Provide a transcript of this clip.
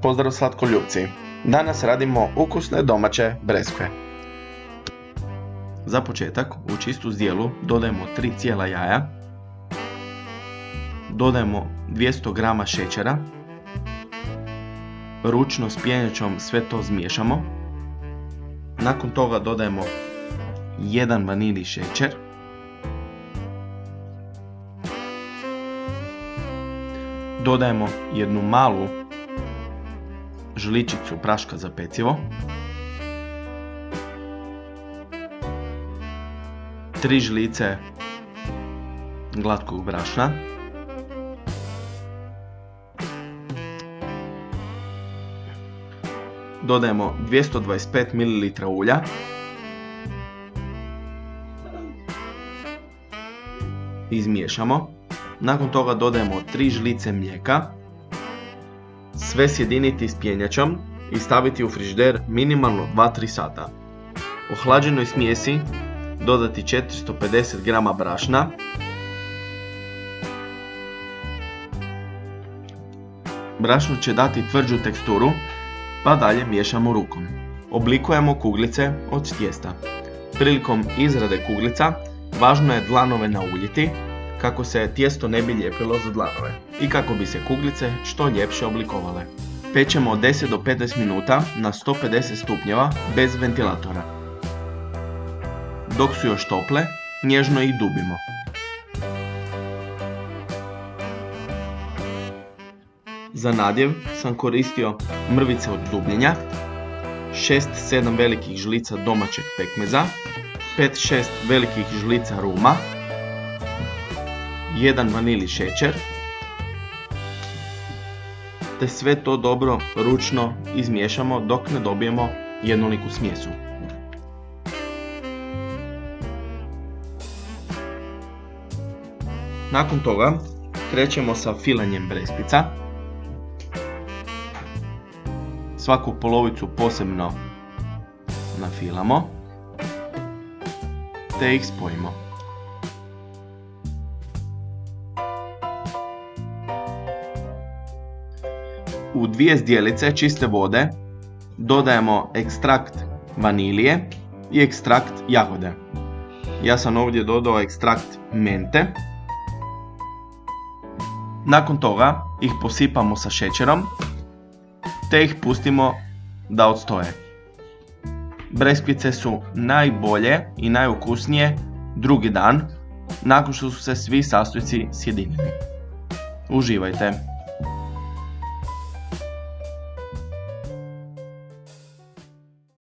Pozdrav slatkoljupci! Danas radimo ukusne domaće breskve. Za početak u čistu zdjelu dodajemo 3 cijela jaja, dodajemo 200 g šećera, ručno s pjenjačom sve to zmiješamo, nakon toga dodajemo 1 vanilji šećer, dodajemo jednu malu žličicu praška za pecivo, 3 žlice glatkog brašna, dodajemo 225 ml ulja, izmiješamo. Nakon toga dodajemo 3 žlice mlijeka, sve sjediniti s pjenjačom i staviti u frižider minimalno 2-3 sata. Ohlađenoj smjesi dodati 450 g brašna, brašno će dati tvrđu teksturu, pa dalje miješamo rukom. Oblikujemo kuglice od tijesta. Prilikom izrade kuglica važno je dlanove nauljiti kako se tijesto ne bi lijepilo za dlanove i kako bi se kuglice što ljepše oblikovale. Pečemo od 10 do 15 minuta na 150 stupnjeva bez ventilatora. Dok su još tople, nježno ih dubimo. Za nadjev sam koristio mrvice od dubljenja, 6-7 velikih žlica domaćeg pekmeza, 5-6 velikih žlica ruma, 1 vanilji šećer, te sve to dobro ručno izmiješamo dok ne dobijemo jednoliku smjesu. Nakon toga krećemo sa filanjem breskvica. Svaku polovicu posebno nafilamo te ih spojimo. U 2 zdjelice čiste vode dodajemo ekstrakt vanilije i ekstrakt jagode. Ja sam ovdje dodao ekstrakt mente. Nakon toga ih posipamo sa šećerom te ih pustimo da odstoje. Breskvice su najbolje i najukusnije drugi dan nakon što su se svi sastojci sjedinili. Uživajte!